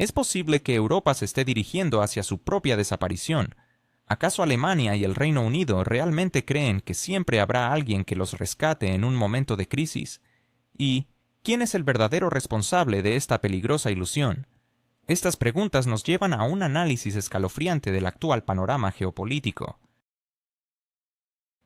Es posible que Europa se esté dirigiendo hacia su propia desaparición. ¿Acaso Alemania y el Reino Unido realmente creen que siempre habrá alguien que los rescate en un momento de crisis? ¿Y quién es el verdadero responsable de esta peligrosa ilusión? Estas preguntas nos llevan a un análisis escalofriante del actual panorama geopolítico.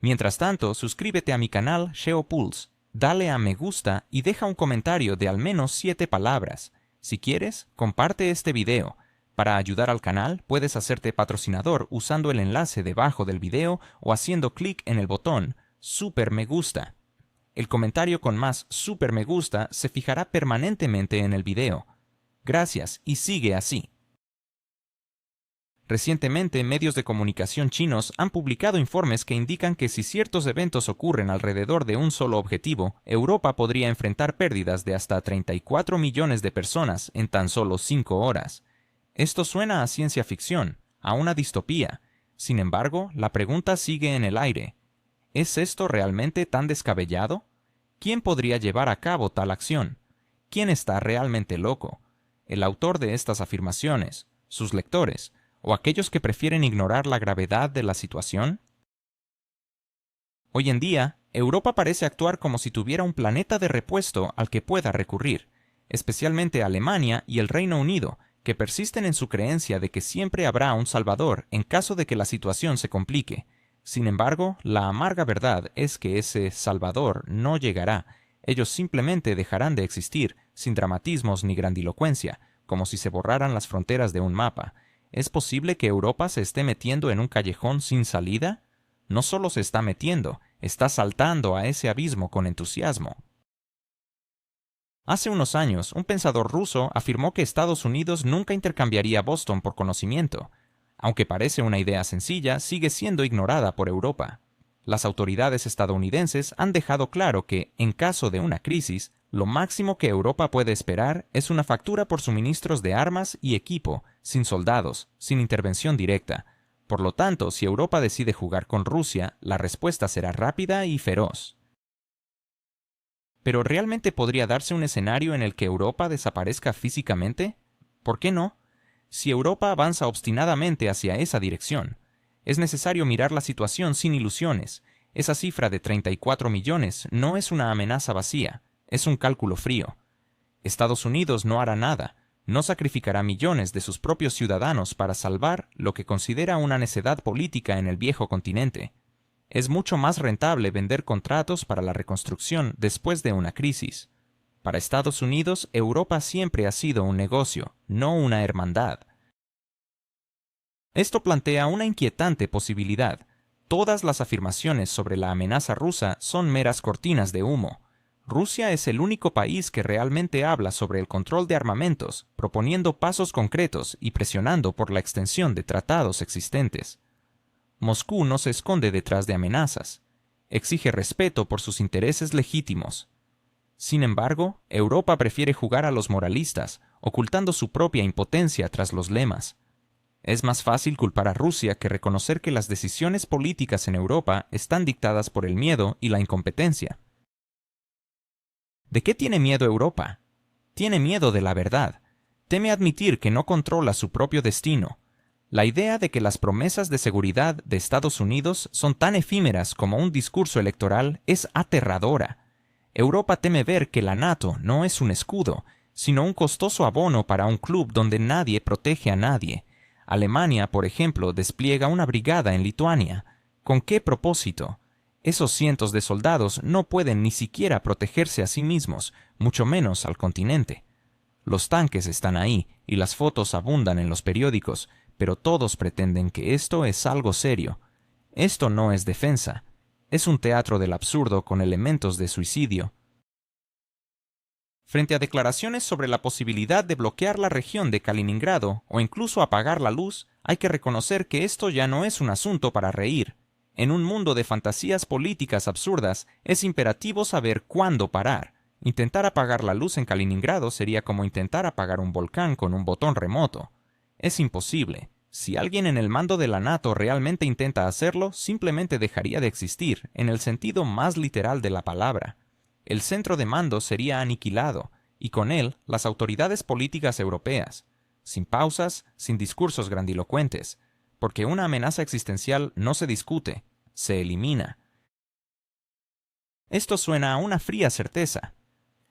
Mientras tanto, suscríbete a mi canal Geopulse, dale a me gusta y deja un comentario de al menos 7 palabras. Si quieres, comparte este video. Para ayudar al canal, puedes hacerte patrocinador usando el enlace debajo del video o haciendo clic en el botón Super Me Gusta. El comentario con más Super Me Gusta se fijará permanentemente en el video. Gracias y sigue así. Recientemente, medios de comunicación chinos han publicado informes que indican que si ciertos eventos ocurren alrededor de un solo objetivo, Europa podría enfrentar pérdidas de hasta 34 millones de personas en tan solo 5 horas. Esto suena a ciencia ficción, a una distopía. Sin embargo, la pregunta sigue en el aire. ¿Es esto realmente tan descabellado? ¿Quién podría llevar a cabo tal acción? ¿Quién está realmente loco? ¿El autor de estas afirmaciones? ¿Sus lectores? ¿O aquellos que prefieren ignorar la gravedad de la situación? Hoy en día, Europa parece actuar como si tuviera un planeta de repuesto al que pueda recurrir, especialmente Alemania y el Reino Unido, que persisten en su creencia de que siempre habrá un salvador en caso de que la situación se complique. Sin embargo, la amarga verdad es que ese salvador no llegará. Ellos simplemente dejarán de existir, sin dramatismos ni grandilocuencia, como si se borraran las fronteras de un mapa. ¿Es posible que Europa se esté metiendo en un callejón sin salida? No solo se está metiendo, está saltando a ese abismo con entusiasmo. Hace unos años, un pensador ruso afirmó que Estados Unidos nunca intercambiaría Boston por conocimiento. Aunque parece una idea sencilla, sigue siendo ignorada por Europa. Las autoridades estadounidenses han dejado claro que, en caso de una crisis, lo máximo que Europa puede esperar es una factura por suministros de armas y equipo, sin soldados, sin intervención directa. Por lo tanto, si Europa decide jugar con Rusia, la respuesta será rápida y feroz. ¿Pero realmente podría darse un escenario en el que Europa desaparezca físicamente? ¿Por qué no? Si Europa avanza obstinadamente hacia esa dirección, es necesario mirar la situación sin ilusiones. Esa cifra de 34 millones no es una amenaza vacía, es un cálculo frío. Estados Unidos no hará nada, no sacrificará millones de sus propios ciudadanos para salvar lo que considera una necedad política en el viejo continente. Es mucho más rentable vender contratos para la reconstrucción después de una crisis. Para Estados Unidos, Europa siempre ha sido un negocio, no una hermandad. Esto plantea una inquietante posibilidad. Todas las afirmaciones sobre la amenaza rusa son meras cortinas de humo. Rusia es el único país que realmente habla sobre el control de armamentos, proponiendo pasos concretos y presionando por la extensión de tratados existentes. Moscú no se esconde detrás de amenazas. Exige respeto por sus intereses legítimos. Sin embargo, Europa prefiere jugar a los moralistas, ocultando su propia impotencia tras los lemas. Es más fácil culpar a Rusia que reconocer que las decisiones políticas en Europa están dictadas por el miedo y la incompetencia. ¿De qué tiene miedo Europa? Tiene miedo de la verdad. Teme admitir que no controla su propio destino. La idea de que las promesas de seguridad de Estados Unidos son tan efímeras como un discurso electoral es aterradora. Europa teme ver que la NATO no es un escudo, sino un costoso abono para un club donde nadie protege a nadie. Alemania, por ejemplo, despliega una brigada en Lituania. ¿Con qué propósito? Esos cientos de soldados no pueden ni siquiera protegerse a sí mismos, mucho menos al continente. Los tanques están ahí y las fotos abundan en los periódicos, pero todos pretenden que esto es algo serio. Esto no es defensa. Es un teatro del absurdo con elementos de suicidio. Frente a declaraciones sobre la posibilidad de bloquear la región de Kaliningrado o incluso apagar la luz, hay que reconocer que esto ya no es un asunto para reír. En un mundo de fantasías políticas absurdas, es imperativo saber cuándo parar. Intentar apagar la luz en Kaliningrado sería como intentar apagar un volcán con un botón remoto. Es imposible. Si alguien en el mando de la NATO realmente intenta hacerlo, simplemente dejaría de existir, en el sentido más literal de la palabra. El centro de mando sería aniquilado, y con él las autoridades políticas europeas. sin pausas, sin discursos grandilocuentes, porque una amenaza existencial no se discute, se elimina. Esto suena a una fría certeza.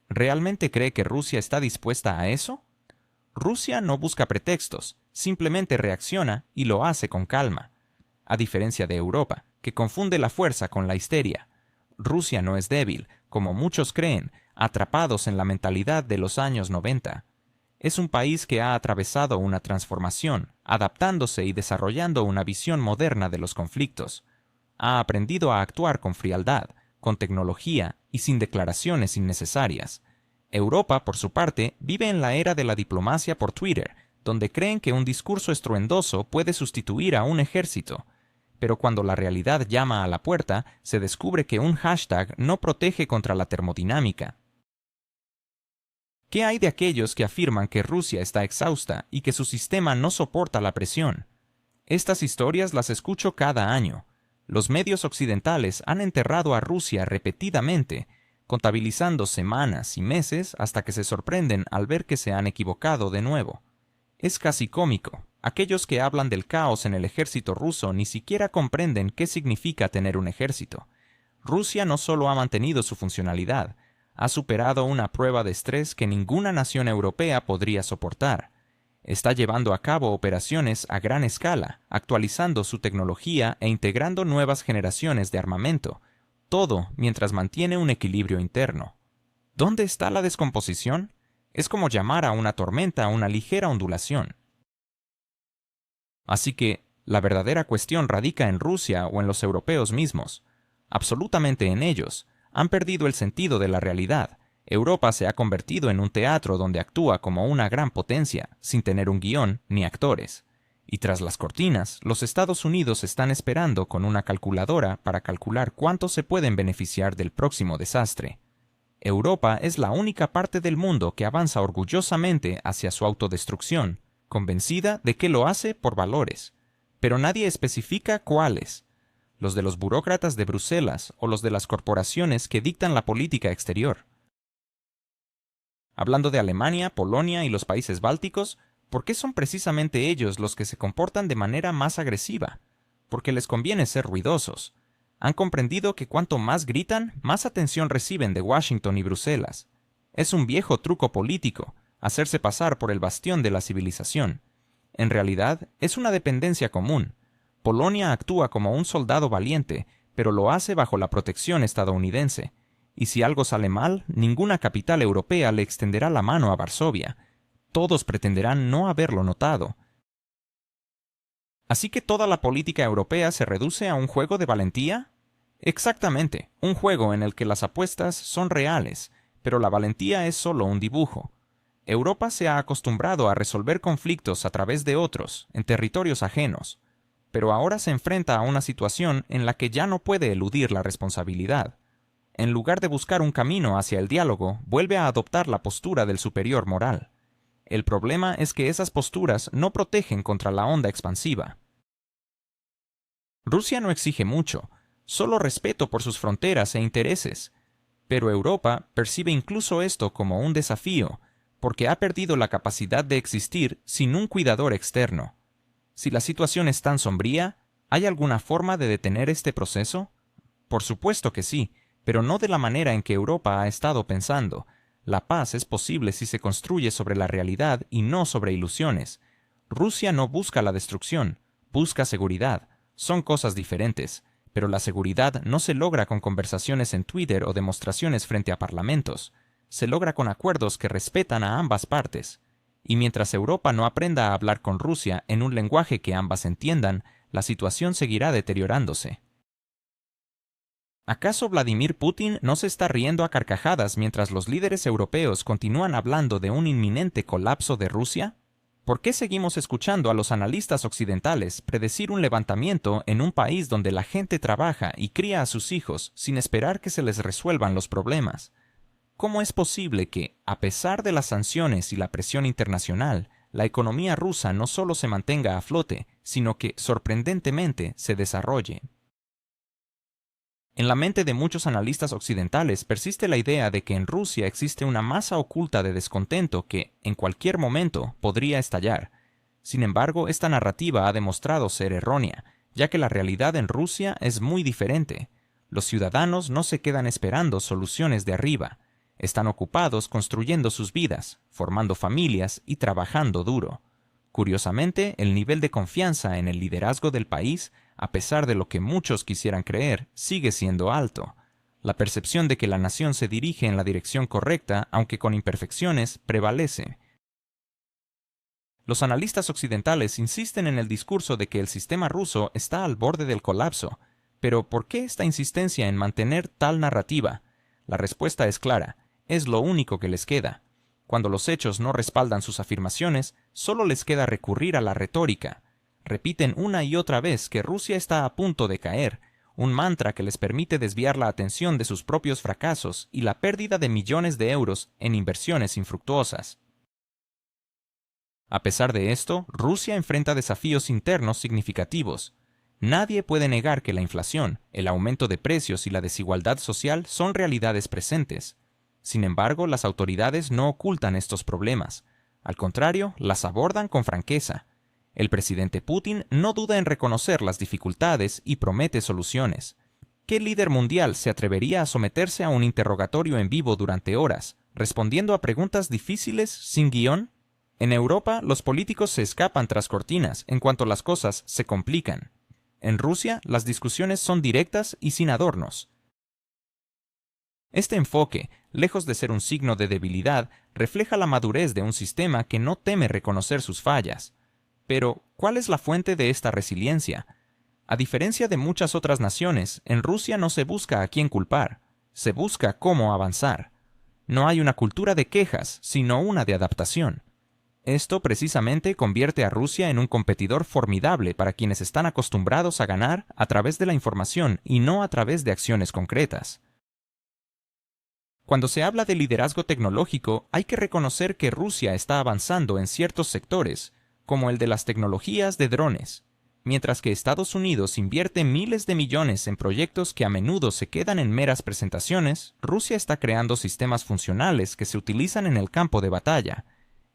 ¿Realmente cree que Rusia está dispuesta a eso? Rusia no busca pretextos, simplemente reacciona y lo hace con calma. A diferencia de Europa, que confunde la fuerza con la histeria. Rusia no es débil, como muchos creen, atrapados en la mentalidad de los años 90. Es un país que ha atravesado una transformación, adaptándose y desarrollando una visión moderna de los conflictos. Ha aprendido a actuar con frialdad, con tecnología y sin declaraciones innecesarias. Europa, por su parte, vive en la era de la diplomacia por Twitter, donde creen que un discurso estruendoso puede sustituir a un ejército. Pero cuando la realidad llama a la puerta, se descubre que un hashtag no protege contra la termodinámica. ¿Qué hay de aquellos que afirman que Rusia está exhausta y que su sistema no soporta la presión? Estas historias las escucho cada año. Los medios occidentales han enterrado a Rusia repetidamente, contabilizando semanas y meses hasta que se sorprenden al ver que se han equivocado de nuevo. Es casi cómico. Aquellos que hablan del caos en el ejército ruso ni siquiera comprenden qué significa tener un ejército. Rusia no solo ha mantenido su funcionalidad, ha superado una prueba de estrés que ninguna nación europea podría soportar. Está llevando a cabo operaciones a gran escala, actualizando su tecnología e integrando nuevas generaciones de armamento, todo mientras mantiene un equilibrio interno. ¿Dónde está la descomposición? Es como llamar a una tormenta una ligera ondulación. Así que, la verdadera cuestión radica en Rusia o en los europeos mismos. Absolutamente en ellos. Han perdido el sentido de la realidad. Europa se ha convertido en un teatro donde actúa como una gran potencia, sin tener un guión ni actores. Y tras las cortinas, los Estados Unidos están esperando con una calculadora para calcular cuánto se pueden beneficiar del próximo desastre. Europa es la única parte del mundo que avanza orgullosamente hacia su autodestrucción, convencida de que lo hace por valores. Pero nadie especifica cuáles. Los de los burócratas de Bruselas o los de las corporaciones que dictan la política exterior. Hablando de Alemania, Polonia y los países bálticos, ¿por qué son precisamente ellos los que se comportan de manera más agresiva? Porque les conviene ser ruidosos. Han comprendido que cuanto más gritan, más atención reciben de Washington y Bruselas. Es un viejo truco político, hacerse pasar por el bastión de la civilización. En realidad, es una dependencia común. Polonia actúa como un soldado valiente, pero lo hace bajo la protección estadounidense. Y si algo sale mal, ninguna capital europea le extenderá la mano a Varsovia. Todos pretenderán no haberlo notado. ¿Así que toda la política europea se reduce a un juego de valentía? Exactamente, un juego en el que las apuestas son reales, pero la valentía es solo un dibujo. Europa se ha acostumbrado a resolver conflictos a través de otros, en territorios ajenos, pero ahora se enfrenta a una situación en la que ya no puede eludir la responsabilidad. En lugar de buscar un camino hacia el diálogo, vuelve a adoptar la postura del superior moral. El problema es que esas posturas no protegen contra la onda expansiva. Rusia no exige mucho, solo respeto por sus fronteras e intereses. Pero Europa percibe incluso esto como un desafío, porque ha perdido la capacidad de existir sin un cuidador externo. Si la situación es tan sombría, ¿hay alguna forma de detener este proceso? Por supuesto que sí, pero no de la manera en que Europa ha estado pensando. La paz es posible si se construye sobre la realidad y no sobre ilusiones. Rusia no busca la destrucción, busca seguridad. Son cosas diferentes, pero la seguridad no se logra con conversaciones en Twitter o demostraciones frente a parlamentos. Se logra con acuerdos que respetan a ambas partes. Y mientras Europa no aprenda a hablar con Rusia en un lenguaje que ambas entiendan, la situación seguirá deteriorándose. ¿Acaso Vladimir Putin no se está riendo a carcajadas mientras los líderes europeos continúan hablando de un inminente colapso de Rusia? ¿Por qué seguimos escuchando a los analistas occidentales predecir un levantamiento en un país donde la gente trabaja y cría a sus hijos sin esperar que se les resuelvan los problemas? ¿Cómo es posible que, a pesar de las sanciones y la presión internacional, la economía rusa no solo se mantenga a flote, sino que, sorprendentemente, se desarrolle? En la mente de muchos analistas occidentales persiste la idea de que en Rusia existe una masa oculta de descontento que, en cualquier momento, podría estallar. Sin embargo, esta narrativa ha demostrado ser errónea, ya que la realidad en Rusia es muy diferente. Los ciudadanos no se quedan esperando soluciones de arriba. Están ocupados construyendo sus vidas, formando familias y trabajando duro. Curiosamente, el nivel de confianza en el liderazgo del país, a pesar de lo que muchos quisieran creer, sigue siendo alto. La percepción de que la nación se dirige en la dirección correcta, aunque con imperfecciones, prevalece. Los analistas occidentales insisten en el discurso de que el sistema ruso está al borde del colapso. Pero ¿por qué esta insistencia en mantener tal narrativa? La respuesta es clara: es lo único que les queda. Cuando los hechos no respaldan sus afirmaciones, solo les queda recurrir a la retórica. Repiten una y otra vez que Rusia está a punto de caer, un mantra que les permite desviar la atención de sus propios fracasos y la pérdida de millones de euros en inversiones infructuosas. A pesar de esto, Rusia enfrenta desafíos internos significativos. Nadie puede negar que la inflación, el aumento de precios y la desigualdad social son realidades presentes. Sin embargo, las autoridades no ocultan estos problemas. Al contrario, las abordan con franqueza. El presidente Putin no duda en reconocer las dificultades y promete soluciones. ¿Qué líder mundial se atrevería a someterse a un interrogatorio en vivo durante horas, respondiendo a preguntas difíciles sin guión? En Europa, los políticos se escapan tras cortinas en cuanto las cosas se complican. En Rusia, las discusiones son directas y sin adornos. Este enfoque, lejos de ser un signo de debilidad, refleja la madurez de un sistema que no teme reconocer sus fallas. Pero, ¿cuál es la fuente de esta resiliencia? A diferencia de muchas otras naciones, en Rusia no se busca a quién culpar, se busca cómo avanzar. No hay una cultura de quejas, sino una de adaptación. Esto precisamente convierte a Rusia en un competidor formidable para quienes están acostumbrados a ganar a través de la información y no a través de acciones concretas. Cuando se habla de liderazgo tecnológico, hay que reconocer que Rusia está avanzando en ciertos sectores, como el de las tecnologías de drones. Mientras que Estados Unidos invierte miles de millones en proyectos que a menudo se quedan en meras presentaciones, Rusia está creando sistemas funcionales que se utilizan en el campo de batalla.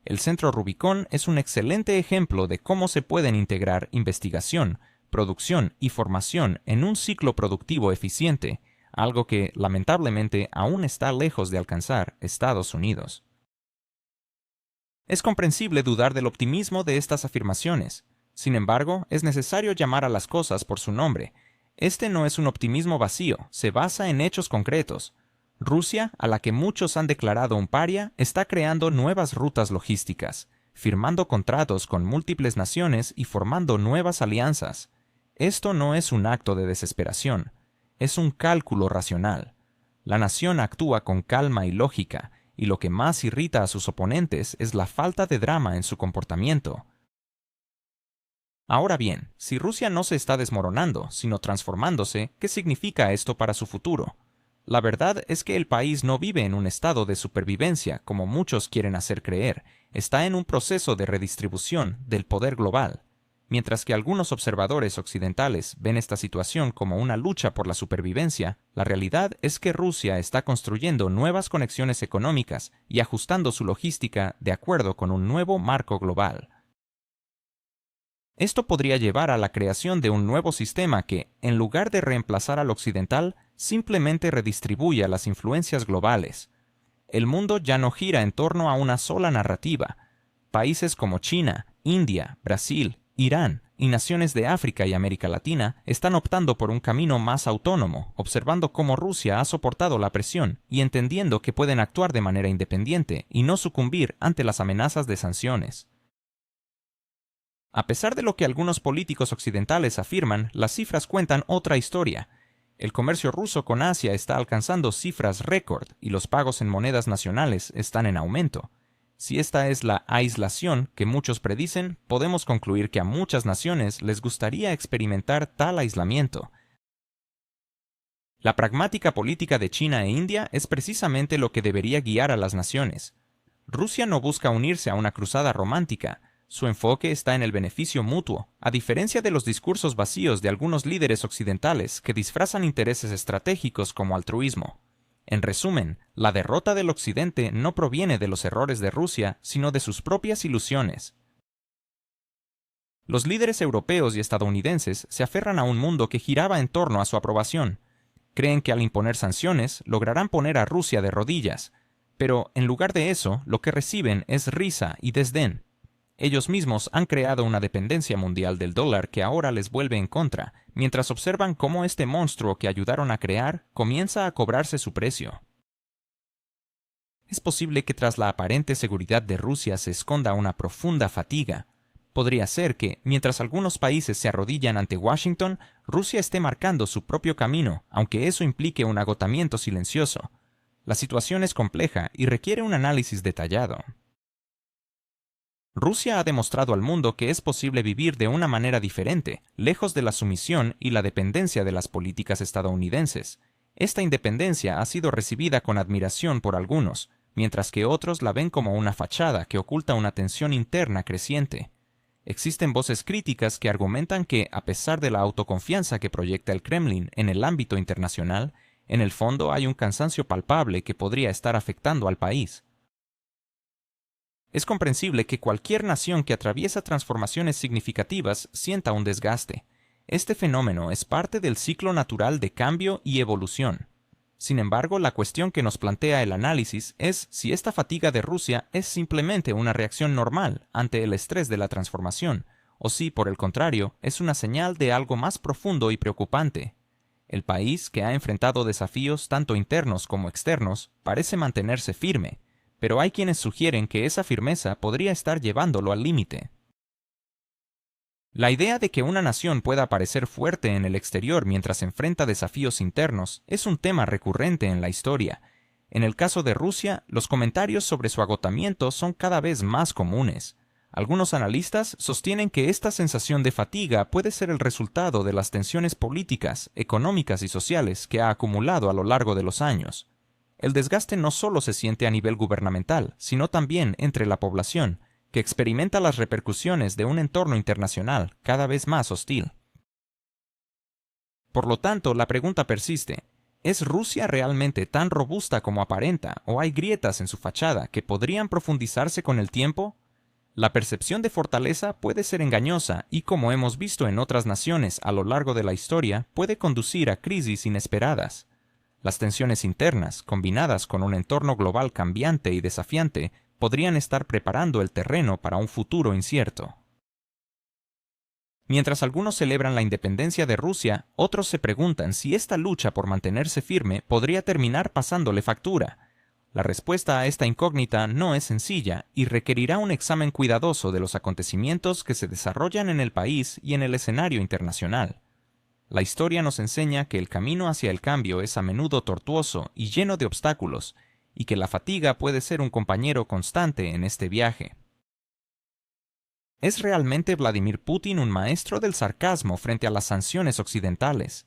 El Centro Rubicon es un excelente ejemplo de cómo se pueden integrar investigación, producción y formación en un ciclo productivo eficiente, algo que, lamentablemente, aún está lejos de alcanzar Estados Unidos. Es comprensible dudar del optimismo de estas afirmaciones. Sin embargo, es necesario llamar a las cosas por su nombre. Este no es un optimismo vacío, se basa en hechos concretos. Rusia, a la que muchos han declarado un paria, está creando nuevas rutas logísticas, firmando contratos con múltiples naciones y formando nuevas alianzas. Esto no es un acto de desesperación, es un cálculo racional. La nación actúa con calma y lógica, y lo que más irrita a sus oponentes es la falta de drama en su comportamiento. Ahora bien, si Rusia no se está desmoronando, sino transformándose, ¿qué significa esto para su futuro? La verdad es que el país no vive en un estado de supervivencia, como muchos quieren hacer creer, está en un proceso de redistribución del poder global. Mientras que algunos observadores occidentales ven esta situación como una lucha por la supervivencia, la realidad es que Rusia está construyendo nuevas conexiones económicas y ajustando su logística de acuerdo con un nuevo marco global. Esto podría llevar a la creación de un nuevo sistema que, en lugar de reemplazar al occidental, simplemente redistribuya las influencias globales. El mundo ya no gira en torno a una sola narrativa. Países como China, India, Brasil, Irán y naciones de África y América Latina están optando por un camino más autónomo, observando cómo Rusia ha soportado la presión y entendiendo que pueden actuar de manera independiente y no sucumbir ante las amenazas de sanciones. A pesar de lo que algunos políticos occidentales afirman, las cifras cuentan otra historia. El comercio ruso con Asia está alcanzando cifras récord y los pagos en monedas nacionales están en aumento. Si esta es la aislación que muchos predicen, podemos concluir que a muchas naciones les gustaría experimentar tal aislamiento. La pragmática política de China e India es precisamente lo que debería guiar a las naciones. Rusia no busca unirse a una cruzada romántica, Su enfoque está en el beneficio mutuo, a diferencia de los discursos vacíos de algunos líderes occidentales que disfrazan intereses estratégicos como altruismo. En resumen, la derrota del Occidente no proviene de los errores de Rusia, sino de sus propias ilusiones. Los líderes europeos y estadounidenses se aferran a un mundo que giraba en torno a su aprobación. Creen que al imponer sanciones lograrán poner a Rusia de rodillas, pero en lugar de eso, lo que reciben es risa y desdén. Ellos mismos han creado una dependencia mundial del dólar que ahora les vuelve en contra, mientras observan cómo este monstruo que ayudaron a crear comienza a cobrarse su precio. Es posible que tras la aparente seguridad de Rusia se esconda una profunda fatiga. Podría ser que, mientras algunos países se arrodillan ante Washington, Rusia esté marcando su propio camino, aunque eso implique un agotamiento silencioso. La situación es compleja y requiere un análisis detallado. Rusia ha demostrado al mundo que es posible vivir de una manera diferente, lejos de la sumisión y la dependencia de las políticas estadounidenses. Esta independencia ha sido recibida con admiración por algunos, mientras que otros la ven como una fachada que oculta una tensión interna creciente. Existen voces críticas que argumentan que, a pesar de la autoconfianza que proyecta el Kremlin en el ámbito internacional, en el fondo hay un cansancio palpable que podría estar afectando al país. Es comprensible que cualquier nación que atraviesa transformaciones significativas sienta un desgaste. Este fenómeno es parte del ciclo natural de cambio y evolución. Sin embargo, la cuestión que nos plantea el análisis es si esta fatiga de Rusia es simplemente una reacción normal ante el estrés de la transformación, o si, por el contrario, es una señal de algo más profundo y preocupante. El país, que ha enfrentado desafíos tanto internos como externos, parece mantenerse firme, pero hay quienes sugieren que esa firmeza podría estar llevándolo al límite. La idea de que una nación pueda parecer fuerte en el exterior mientras enfrenta desafíos internos es un tema recurrente en la historia. En el caso de Rusia, los comentarios sobre su agotamiento son cada vez más comunes. Algunos analistas sostienen que esta sensación de fatiga puede ser el resultado de las tensiones políticas, económicas y sociales que ha acumulado a lo largo de los años. El desgaste no solo se siente a nivel gubernamental, sino también entre la población, que experimenta las repercusiones de un entorno internacional cada vez más hostil. Por lo tanto, la pregunta persiste: ¿es Rusia realmente tan robusta como aparenta, o hay grietas en su fachada que podrían profundizarse con el tiempo? La percepción de fortaleza puede ser engañosa y, como hemos visto en otras naciones a lo largo de la historia, puede conducir a crisis inesperadas. Las tensiones internas, combinadas con un entorno global cambiante y desafiante, podrían estar preparando el terreno para un futuro incierto. Mientras algunos celebran la independencia de Rusia, otros se preguntan si esta lucha por mantenerse firme podría terminar pasándole factura. La respuesta a esta incógnita no es sencilla y requerirá un examen cuidadoso de los acontecimientos que se desarrollan en el país y en el escenario internacional. La historia nos enseña que el camino hacia el cambio es a menudo tortuoso y lleno de obstáculos, y que la fatiga puede ser un compañero constante en este viaje. ¿Es realmente Vladimir Putin un maestro del sarcasmo frente a las sanciones occidentales?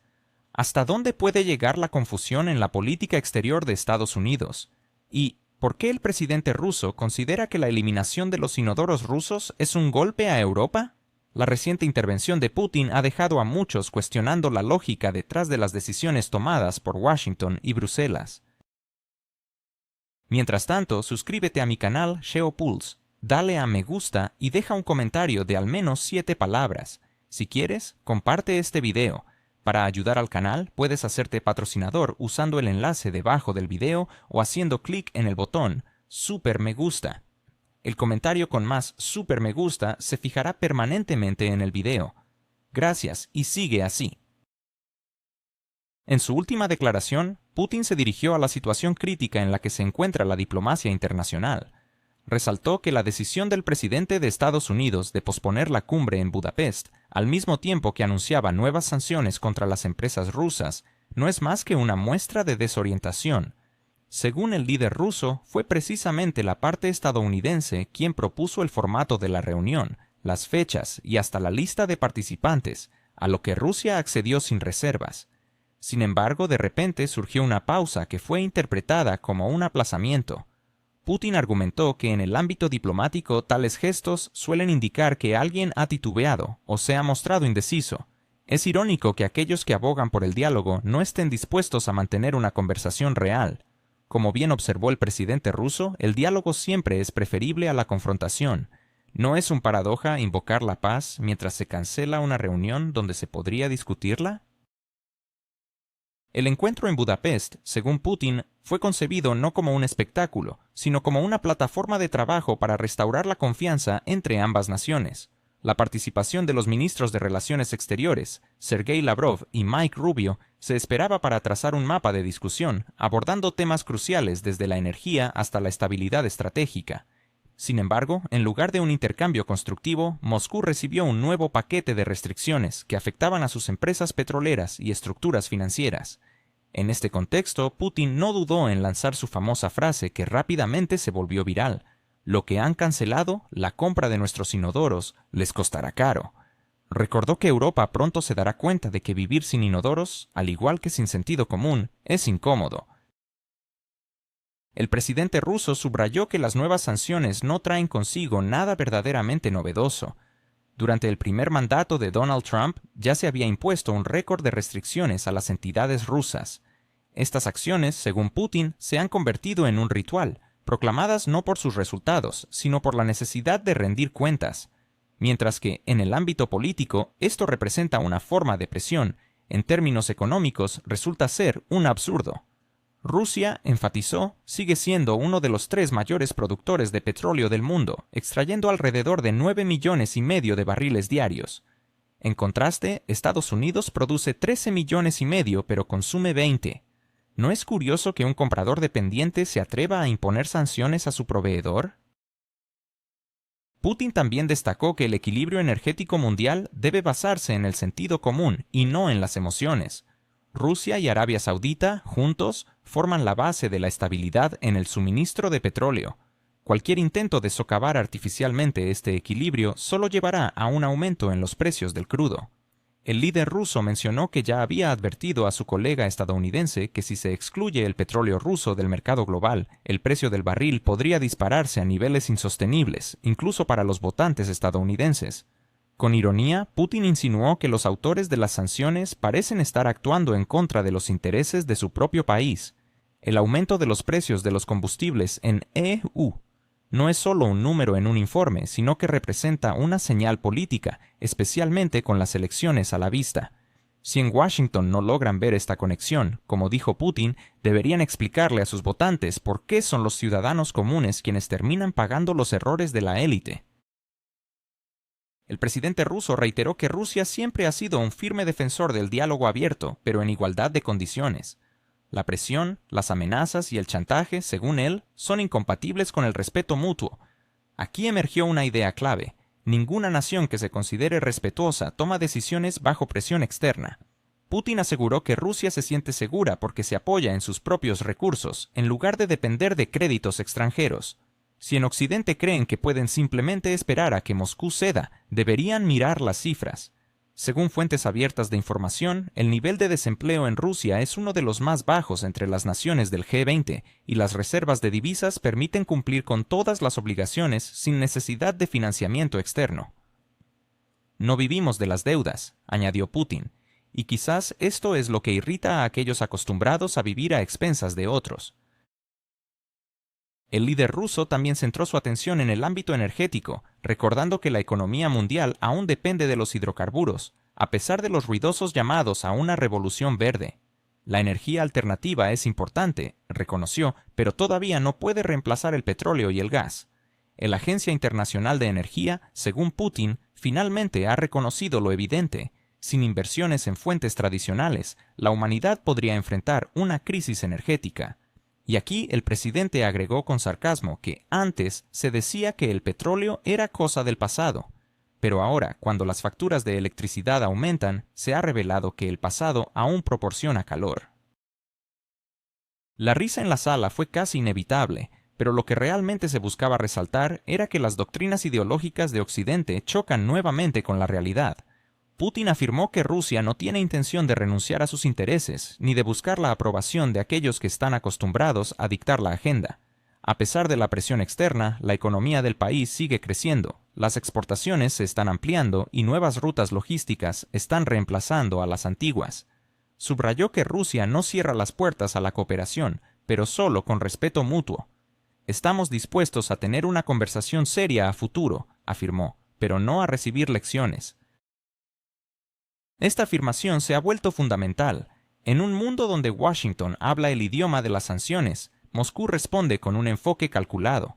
¿Hasta dónde puede llegar la confusión en la política exterior de Estados Unidos? ¿Y por qué el presidente ruso considera que la eliminación de los inodoros rusos es un golpe a Europa? La reciente intervención de Putin ha dejado a muchos cuestionando la lógica detrás de las decisiones tomadas por Washington y Bruselas. Mientras tanto, suscríbete a mi canal SheoPulse, dale a me gusta y deja un comentario de al menos 7 palabras. Si quieres, comparte este video. Para ayudar al canal, puedes hacerte patrocinador usando el enlace debajo del video o haciendo clic en el botón Super Me Gusta. El comentario con más super me gusta se fijará permanentemente en el video. Gracias y sigue así. En su última declaración, Putin se dirigió a la situación crítica en la que se encuentra la diplomacia internacional. Resaltó que la decisión del presidente de Estados Unidos de posponer la cumbre en Budapest, al mismo tiempo que anunciaba nuevas sanciones contra las empresas rusas, no es más que una muestra de desorientación. Según el líder ruso, fue precisamente la parte estadounidense quien propuso el formato de la reunión, las fechas y hasta la lista de participantes, a lo que Rusia accedió sin reservas. Sin embargo, de repente surgió una pausa que fue interpretada como un aplazamiento. Putin argumentó que en el ámbito diplomático tales gestos suelen indicar que alguien ha titubeado o se ha mostrado indeciso. Es irónico que aquellos que abogan por el diálogo no estén dispuestos a mantener una conversación real. Como bien observó el presidente ruso, el diálogo siempre es preferible a la confrontación. ¿No es un paradoja invocar la paz mientras se cancela una reunión donde se podría discutirla? El encuentro en Budapest, según Putin, fue concebido no como un espectáculo, sino como una plataforma de trabajo para restaurar la confianza entre ambas naciones. La participación de los ministros de Relaciones Exteriores, Sergei Lavrov y Mike Rubio, se esperaba para trazar un mapa de discusión, abordando temas cruciales desde la energía hasta la estabilidad estratégica. Sin embargo, en lugar de un intercambio constructivo, Moscú recibió un nuevo paquete de restricciones que afectaban a sus empresas petroleras y estructuras financieras. En este contexto, Putin no dudó en lanzar su famosa frase que rápidamente se volvió viral: «Lo que han cancelado, la compra de nuestros inodoros, les costará caro». Recordó que Europa pronto se dará cuenta de que vivir sin inodoros, al igual que sin sentido común, es incómodo. El presidente ruso subrayó que las nuevas sanciones no traen consigo nada verdaderamente novedoso. Durante el primer mandato de Donald Trump ya se había impuesto un récord de restricciones a las entidades rusas. Estas acciones, según Putin, se han convertido en un ritual, proclamadas no por sus resultados, sino por la necesidad de rendir cuentas. Mientras que, en el ámbito político, esto representa una forma de presión, en términos económicos resulta ser un absurdo. Rusia, enfatizó, sigue siendo uno de los 3 mayores productores de petróleo del mundo, extrayendo alrededor de 9,5 millones de barriles diarios. En contraste, Estados Unidos produce 13,5 millones, pero consume 20. ¿No es curioso que un comprador dependiente se atreva a imponer sanciones a su proveedor? Putin también destacó que el equilibrio energético mundial debe basarse en el sentido común y no en las emociones. Rusia y Arabia Saudita, juntos, forman la base de la estabilidad en el suministro de petróleo. Cualquier intento de socavar artificialmente este equilibrio solo llevará a un aumento en los precios del crudo. El líder ruso mencionó que ya había advertido a su colega estadounidense que si se excluye el petróleo ruso del mercado global, el precio del barril podría dispararse a niveles insostenibles, incluso para los votantes estadounidenses. Con ironía, Putin insinuó que los autores de las sanciones parecen estar actuando en contra de los intereses de su propio país. El aumento de los precios de los combustibles en EU no es solo un número en un informe, sino que representa una señal política, especialmente con las elecciones a la vista. Si en Washington no logran ver esta conexión, como dijo Putin, deberían explicarle a sus votantes por qué son los ciudadanos comunes quienes terminan pagando los errores de la élite. El presidente ruso reiteró que Rusia siempre ha sido un firme defensor del diálogo abierto, pero en igualdad de condiciones. La presión, las amenazas y el chantaje, según él, son incompatibles con el respeto mutuo. Aquí emergió una idea clave: ninguna nación que se considere respetuosa toma decisiones bajo presión externa. Putin aseguró que Rusia se siente segura porque se apoya en sus propios recursos, en lugar de depender de créditos extranjeros. Si en Occidente creen que pueden simplemente esperar a que Moscú ceda, deberían mirar las cifras. Según fuentes abiertas de información, el nivel de desempleo en Rusia es uno de los más bajos entre las naciones del G20 y las reservas de divisas permiten cumplir con todas las obligaciones sin necesidad de financiamiento externo. No vivimos de las deudas, añadió Putin, y quizás esto es lo que irrita a aquellos acostumbrados a vivir a expensas de otros. El líder ruso también centró su atención en el ámbito energético, recordando que la economía mundial aún depende de los hidrocarburos, a pesar de los ruidosos llamados a una revolución verde. La energía alternativa es importante, reconoció, pero todavía no puede reemplazar el petróleo y el gas. La Agencia Internacional de Energía, según Putin, finalmente ha reconocido lo evidente: sin inversiones en fuentes tradicionales, la humanidad podría enfrentar una crisis energética. Y aquí el presidente agregó con sarcasmo que antes se decía que el petróleo era cosa del pasado, pero ahora, cuando las facturas de electricidad aumentan, se ha revelado que el pasado aún proporciona calor. La risa en la sala fue casi inevitable, pero lo que realmente se buscaba resaltar era que las doctrinas ideológicas de Occidente chocan nuevamente con la realidad. Putin afirmó que Rusia no tiene intención de renunciar a sus intereses, ni de buscar la aprobación de aquellos que están acostumbrados a dictar la agenda. A pesar de la presión externa, la economía del país sigue creciendo, las exportaciones se están ampliando y nuevas rutas logísticas están reemplazando a las antiguas. Subrayó que Rusia no cierra las puertas a la cooperación, pero solo con respeto mutuo. Estamos dispuestos a tener una conversación seria a futuro, afirmó, pero no a recibir lecciones. Esta afirmación se ha vuelto fundamental. En un mundo donde Washington habla el idioma de las sanciones, Moscú responde con un enfoque calculado.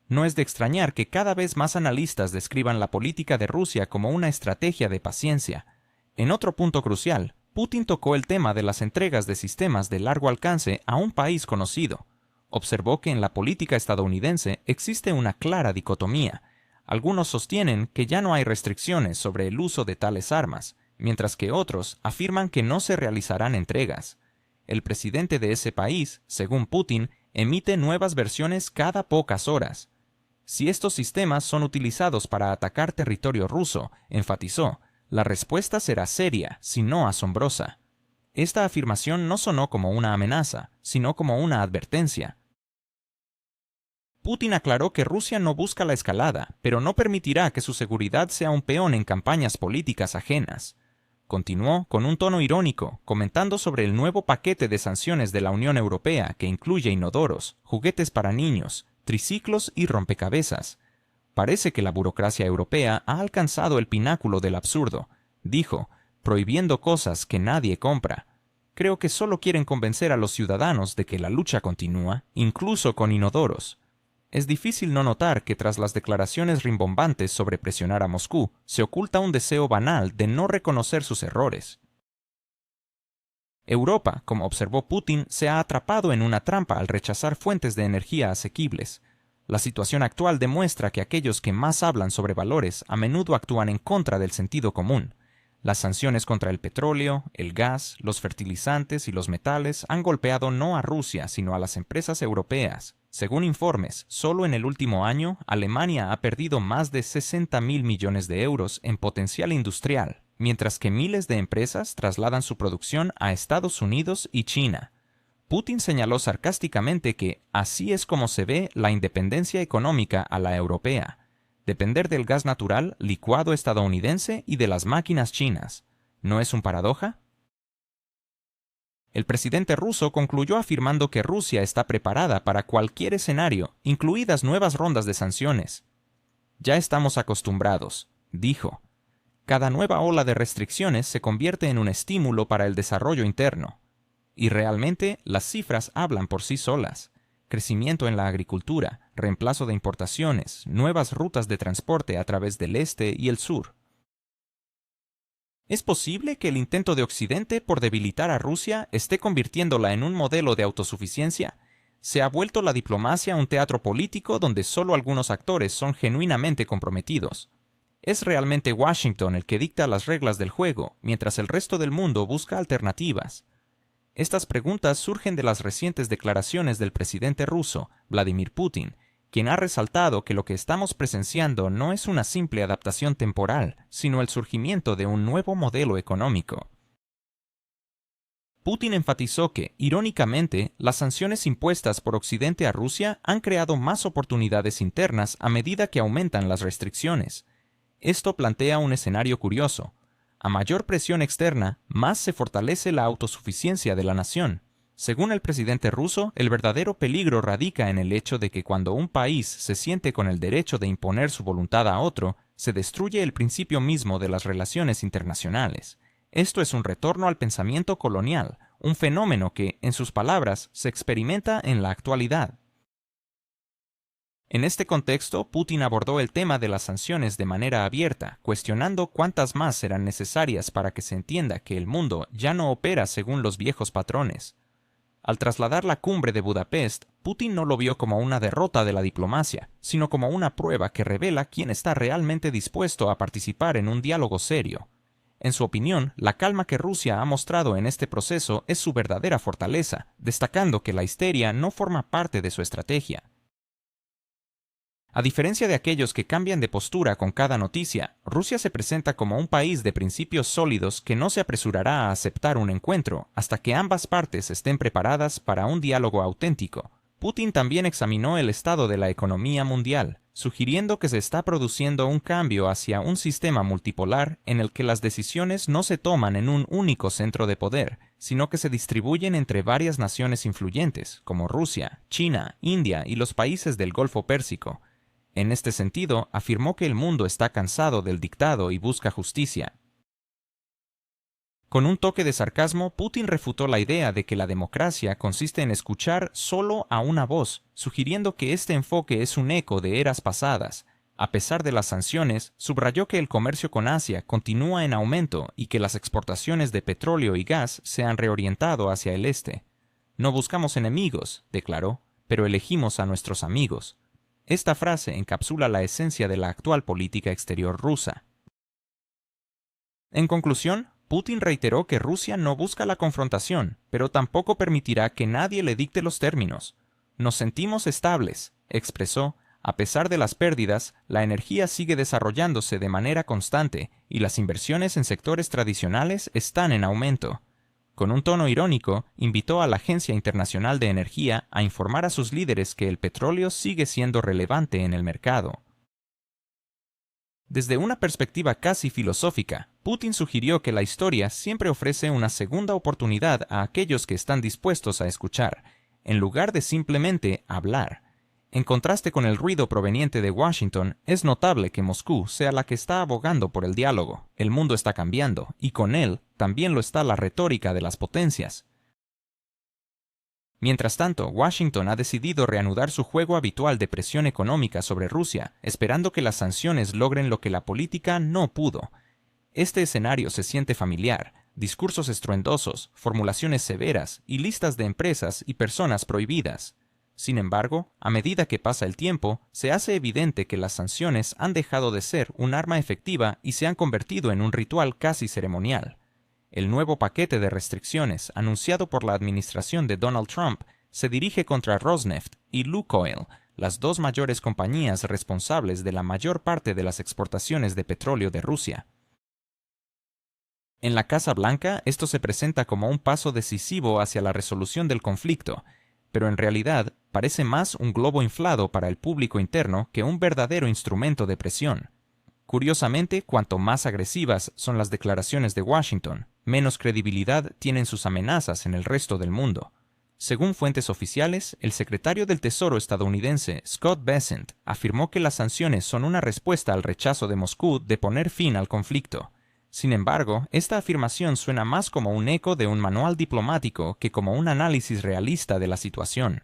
No es de extrañar que cada vez más analistas describan la política de Rusia como una estrategia de paciencia. En otro punto crucial, Putin tocó el tema de las entregas de sistemas de largo alcance a un país conocido. Observó que en la política estadounidense existe una clara dicotomía. Algunos sostienen que ya no hay restricciones sobre el uso de tales armas, mientras que otros afirman que no se realizarán entregas. El presidente de ese país, según Putin, emite nuevas versiones cada pocas horas. Si estos sistemas son utilizados para atacar territorio ruso, enfatizó, la respuesta será seria, si no asombrosa. Esta afirmación no sonó como una amenaza, sino como una advertencia. Putin aclaró que Rusia no busca la escalada, pero no permitirá que su seguridad sea un peón en campañas políticas ajenas. Continuó con un tono irónico, comentando sobre el nuevo paquete de sanciones de la Unión Europea que incluye inodoros, juguetes para niños, triciclos y rompecabezas. Parece que la burocracia europea ha alcanzado el pináculo del absurdo, dijo, prohibiendo cosas que nadie compra. Creo que solo quieren convencer a los ciudadanos de que la lucha continúa, incluso con inodoros. Es difícil no notar que tras las declaraciones rimbombantes sobre presionar a Moscú, se oculta un deseo banal de no reconocer sus errores. Europa, como observó Putin, se ha atrapado en una trampa al rechazar fuentes de energía asequibles. La situación actual demuestra que aquellos que más hablan sobre valores a menudo actúan en contra del sentido común. Las sanciones contra el petróleo, el gas, los fertilizantes y los metales han golpeado no a Rusia, sino a las empresas europeas. Según informes, solo en el último año, Alemania ha perdido más de 60.000 millones de euros en potencial industrial, mientras que miles de empresas trasladan su producción a Estados Unidos y China. Putin señaló sarcásticamente que así es como se ve la independencia económica a la europea, depender del gas natural licuado estadounidense y de las máquinas chinas. ¿No es un paradoja? El presidente ruso concluyó afirmando que Rusia está preparada para cualquier escenario, incluidas nuevas rondas de sanciones. Ya estamos acostumbrados, dijo. Cada nueva ola de restricciones se convierte en un estímulo para el desarrollo interno. Y realmente las cifras hablan por sí solas. Crecimiento en la agricultura, reemplazo de importaciones, nuevas rutas de transporte a través del este y el sur. ¿Es posible que el intento de Occidente por debilitar a Rusia esté convirtiéndola en un modelo de autosuficiencia? ¿Se ha vuelto la diplomacia un teatro político donde solo algunos actores son genuinamente comprometidos? ¿Es realmente Washington el que dicta las reglas del juego, mientras el resto del mundo busca alternativas? Estas preguntas surgen de las recientes declaraciones del presidente ruso, Vladimir Putin, quien ha resaltado que lo que estamos presenciando no es una simple adaptación temporal, sino el surgimiento de un nuevo modelo económico. Putin enfatizó que, irónicamente, las sanciones impuestas por Occidente a Rusia han creado más oportunidades internas a medida que aumentan las restricciones. Esto plantea un escenario curioso. A mayor presión externa, más se fortalece la autosuficiencia de la nación. Según el presidente ruso, el verdadero peligro radica en el hecho de que cuando un país se siente con el derecho de imponer su voluntad a otro, se destruye el principio mismo de las relaciones internacionales. Esto es un retorno al pensamiento colonial, un fenómeno que, en sus palabras, se experimenta en la actualidad. En este contexto, Putin abordó el tema de las sanciones de manera abierta, cuestionando cuántas más serán necesarias para que se entienda que el mundo ya no opera según los viejos patrones. Al trasladar la cumbre de Budapest, Putin no lo vio como una derrota de la diplomacia, sino como una prueba que revela quién está realmente dispuesto a participar en un diálogo serio. En su opinión, la calma que Rusia ha mostrado en este proceso es su verdadera fortaleza, destacando que la histeria no forma parte de su estrategia. A diferencia de aquellos que cambian de postura con cada noticia, Rusia se presenta como un país de principios sólidos que no se apresurará a aceptar un encuentro hasta que ambas partes estén preparadas para un diálogo auténtico. Putin también examinó el estado de la economía mundial, sugiriendo que se está produciendo un cambio hacia un sistema multipolar en el que las decisiones no se toman en un único centro de poder, sino que se distribuyen entre varias naciones influyentes, como Rusia, China, India y los países del Golfo Pérsico. En este sentido, afirmó que el mundo está cansado del dictado y busca justicia. Con un toque de sarcasmo, Putin refutó la idea de que la democracia consiste en escuchar solo a una voz, sugiriendo que este enfoque es un eco de eras pasadas. A pesar de las sanciones, subrayó que el comercio con Asia continúa en aumento y que las exportaciones de petróleo y gas se han reorientado hacia el este. No buscamos enemigos, declaró, pero elegimos a nuestros amigos. Esta frase encapsula la esencia de la actual política exterior rusa. En conclusión, Putin reiteró que Rusia no busca la confrontación, pero tampoco permitirá que nadie le dicte los términos. Nos sentimos estables, expresó. A pesar de las pérdidas, la energía sigue desarrollándose de manera constante y las inversiones en sectores tradicionales están en aumento. Con un tono irónico, invitó a la Agencia Internacional de Energía a informar a sus líderes que el petróleo sigue siendo relevante en el mercado. Desde una perspectiva casi filosófica, Putin sugirió que la historia siempre ofrece una segunda oportunidad a aquellos que están dispuestos a escuchar, en lugar de simplemente hablar. En contraste con el ruido proveniente de Washington, es notable que Moscú sea la que está abogando por el diálogo. El mundo está cambiando, y con él también lo está la retórica de las potencias. Mientras tanto, Washington ha decidido reanudar su juego habitual de presión económica sobre Rusia, esperando que las sanciones logren lo que la política no pudo. Este escenario se siente familiar: discursos estruendosos, formulaciones severas y listas de empresas y personas prohibidas. Sin embargo, a medida que pasa el tiempo, se hace evidente que las sanciones han dejado de ser un arma efectiva y se han convertido en un ritual casi ceremonial. El nuevo paquete de restricciones anunciado por la administración de Donald Trump se dirige contra Rosneft y Lukoil, las dos mayores compañías responsables de la mayor parte de las exportaciones de petróleo de Rusia. En la Casa Blanca, esto se presenta como un paso decisivo hacia la resolución del conflicto, pero en realidad parece más un globo inflado para el público interno que un verdadero instrumento de presión. Curiosamente, cuanto más agresivas son las declaraciones de Washington, menos credibilidad tienen sus amenazas en el resto del mundo. Según fuentes oficiales, el secretario del Tesoro estadounidense Scott Bessent afirmó que las sanciones son una respuesta al rechazo de Moscú de poner fin al conflicto. Sin embargo, esta afirmación suena más como un eco de un manual diplomático que como un análisis realista de la situación.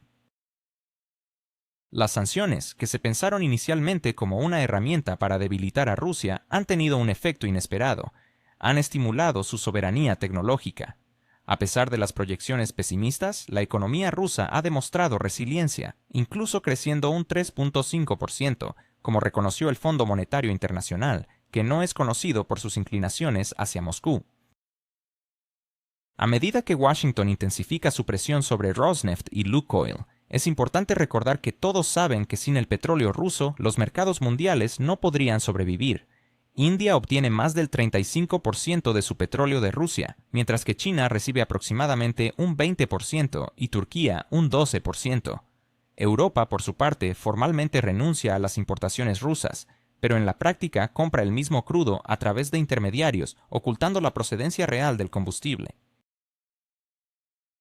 Las sanciones, que se pensaron inicialmente como una herramienta para debilitar a Rusia, han tenido un efecto inesperado. Han estimulado su soberanía tecnológica. A pesar de las proyecciones pesimistas, la economía rusa ha demostrado resiliencia, incluso creciendo un 3.5%, como reconoció el Fondo Monetario Internacional, que no es conocido por sus inclinaciones hacia Moscú. A medida que Washington intensifica su presión sobre Rosneft y Lukoil, es importante recordar que todos saben que sin el petróleo ruso, los mercados mundiales no podrían sobrevivir. India obtiene más del 35% de su petróleo de Rusia, mientras que China recibe aproximadamente un 20% y Turquía un 12%. Europa, por su parte, formalmente renuncia a las importaciones rusas, pero en la práctica compra el mismo crudo a través de intermediarios, ocultando la procedencia real del combustible.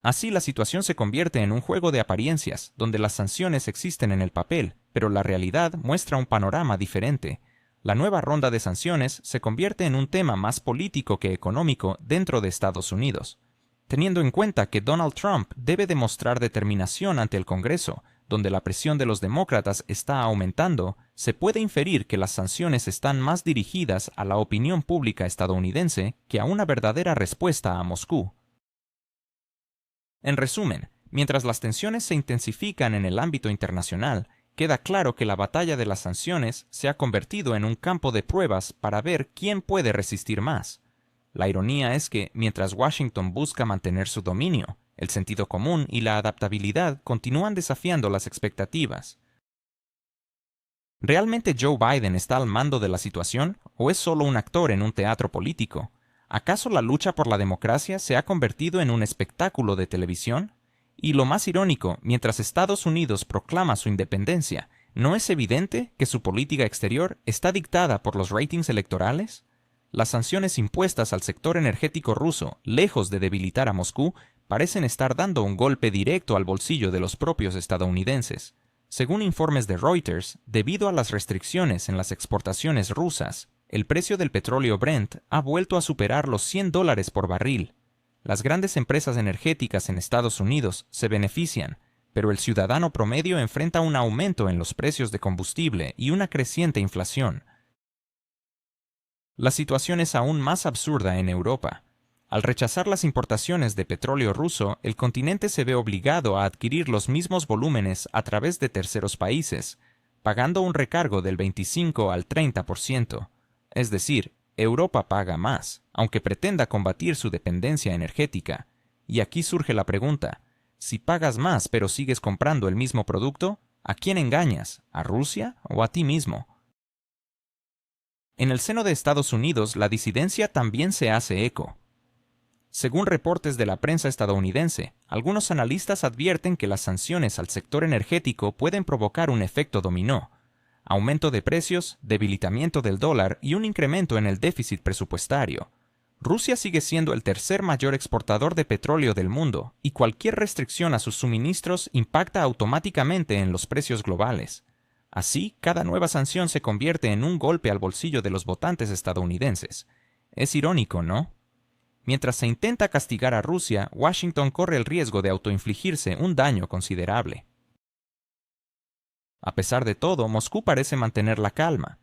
Así, la situación se convierte en un juego de apariencias, donde las sanciones existen en el papel, pero la realidad muestra un panorama diferente. La nueva ronda de sanciones se convierte en un tema más político que económico dentro de Estados Unidos. Teniendo en cuenta que Donald Trump debe demostrar determinación ante el Congreso, donde la presión de los demócratas está aumentando, se puede inferir que las sanciones están más dirigidas a la opinión pública estadounidense que a una verdadera respuesta a Moscú. En resumen, mientras las tensiones se intensifican en el ámbito internacional, queda claro que la batalla de las sanciones se ha convertido en un campo de pruebas para ver quién puede resistir más. La ironía es que, mientras Washington busca mantener su dominio, el sentido común y la adaptabilidad continúan desafiando las expectativas. ¿Realmente Joe Biden está al mando de la situación o es solo un actor en un teatro político? ¿Acaso la lucha por la democracia se ha convertido en un espectáculo de televisión? Y lo más irónico, mientras Estados Unidos proclama su independencia, ¿no es evidente que su política exterior está dictada por los ratings electorales? Las sanciones impuestas al sector energético ruso, lejos de debilitar a Moscú, parecen estar dando un golpe directo al bolsillo de los propios estadounidenses. Según informes de Reuters, debido a las restricciones en las exportaciones rusas, el precio del petróleo Brent ha vuelto a superar los $100 por barril. Las grandes empresas energéticas en Estados Unidos se benefician, pero el ciudadano promedio enfrenta un aumento en los precios de combustible y una creciente inflación. La situación es aún más absurda en Europa. Al rechazar las importaciones de petróleo ruso, el continente se ve obligado a adquirir los mismos volúmenes a través de terceros países, pagando un recargo del 25 al 30%. Es decir, Europa paga más, aunque pretenda combatir su dependencia energética. Y aquí surge la pregunta: si pagas más pero sigues comprando el mismo producto, ¿a quién engañas? ¿A Rusia o a ti mismo? En el seno de Estados Unidos, la disidencia también se hace eco. Según reportes de la prensa estadounidense, algunos analistas advierten que las sanciones al sector energético pueden provocar un efecto dominó: aumento de precios, debilitamiento del dólar y un incremento en el déficit presupuestario. Rusia sigue siendo el tercer mayor exportador de petróleo del mundo, y cualquier restricción a sus suministros impacta automáticamente en los precios globales. Así, cada nueva sanción se convierte en un golpe al bolsillo de los votantes estadounidenses. Es irónico, ¿no? Mientras se intenta castigar a Rusia, Washington corre el riesgo de autoinfligirse un daño considerable. A pesar de todo, Moscú parece mantener la calma.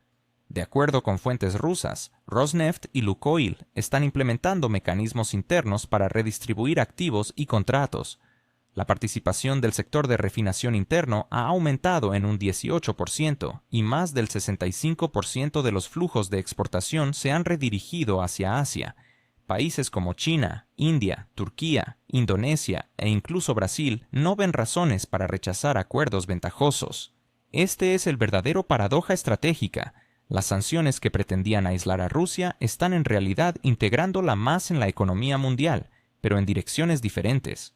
De acuerdo con fuentes rusas, Rosneft y Lukoil están implementando mecanismos internos para redistribuir activos y contratos. La participación del sector de refinación interno ha aumentado en un 18% y más del 65% de los flujos de exportación se han redirigido hacia Asia. Países como China, India, Turquía, Indonesia e incluso Brasil no ven razones para rechazar acuerdos ventajosos. Este es el verdadero paradoja estratégica. Las sanciones que pretendían aislar a Rusia están en realidad integrándola más en la economía mundial, pero en direcciones diferentes.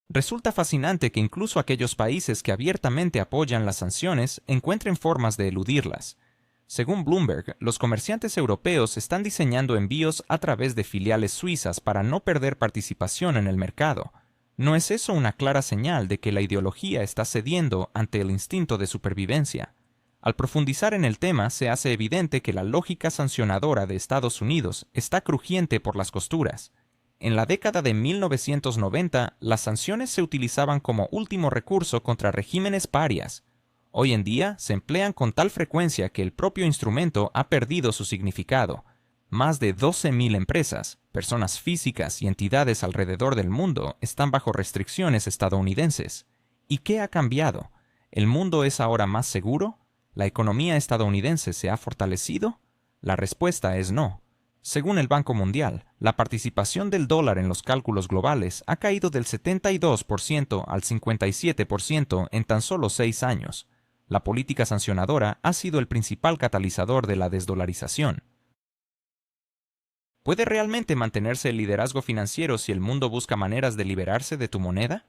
Resulta fascinante que incluso aquellos países que abiertamente apoyan las sanciones encuentren formas de eludirlas. Según Bloomberg, los comerciantes europeos están diseñando envíos a través de filiales suizas para no perder participación en el mercado. ¿No es eso una clara señal de que la ideología está cediendo ante el instinto de supervivencia? Al profundizar en el tema, se hace evidente que la lógica sancionadora de Estados Unidos está crujiente por las costuras. En la década de 1990, las sanciones se utilizaban como último recurso contra regímenes parias. Hoy en día se emplean con tal frecuencia que el propio instrumento ha perdido su significado. Más de 12.000 empresas, personas físicas y entidades alrededor del mundo están bajo restricciones estadounidenses. ¿Y qué ha cambiado? ¿El mundo es ahora más seguro? ¿La economía estadounidense se ha fortalecido? La respuesta es no. Según el Banco Mundial, la participación del dólar en los cálculos globales ha caído del 72% al 57% en tan solo 6 años. La política sancionadora ha sido el principal catalizador de la desdolarización. ¿Puede realmente mantenerse el liderazgo financiero si el mundo busca maneras de liberarse de tu moneda?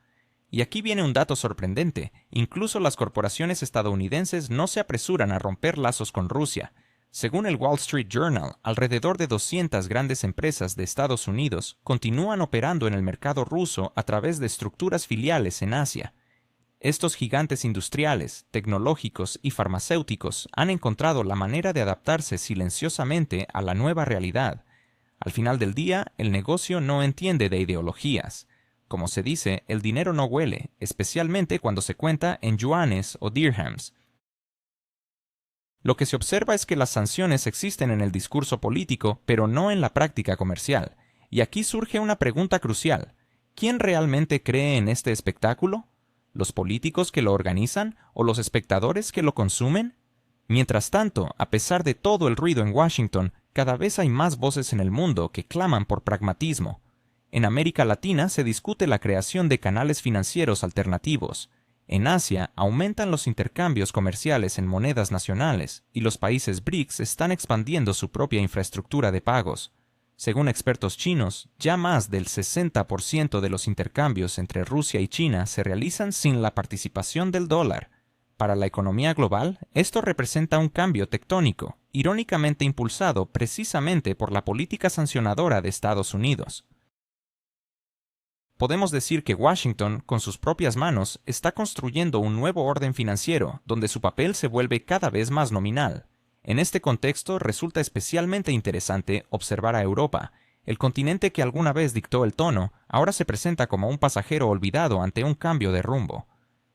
Y aquí viene un dato sorprendente: incluso las corporaciones estadounidenses no se apresuran a romper lazos con Rusia. Según el Wall Street Journal, alrededor de 200 grandes empresas de Estados Unidos continúan operando en el mercado ruso a través de estructuras filiales en Asia. Estos gigantes industriales, tecnológicos y farmacéuticos han encontrado la manera de adaptarse silenciosamente a la nueva realidad. Al final del día, el negocio no entiende de ideologías. Como se dice, el dinero no huele, especialmente cuando se cuenta en yuanes o dirhams. Lo que se observa es que las sanciones existen en el discurso político, pero no en la práctica comercial. Y aquí surge una pregunta crucial: ¿quién realmente cree en este espectáculo? ¿Los políticos que lo organizan o los espectadores que lo consumen? Mientras tanto, a pesar de todo el ruido en Washington, cada vez hay más voces en el mundo que claman por pragmatismo. En América Latina se discute la creación de canales financieros alternativos. En Asia aumentan los intercambios comerciales en monedas nacionales y los países BRICS están expandiendo su propia infraestructura de pagos. Según expertos chinos, ya más del 60% de los intercambios entre Rusia y China se realizan sin la participación del dólar. Para la economía global, esto representa un cambio tectónico, irónicamente impulsado precisamente por la política sancionadora de Estados Unidos. Podemos decir que Washington, con sus propias manos, está construyendo un nuevo orden financiero, donde su papel se vuelve cada vez más nominal. En este contexto resulta especialmente interesante observar a Europa. El continente que alguna vez dictó el tono, ahora se presenta como un pasajero olvidado ante un cambio de rumbo.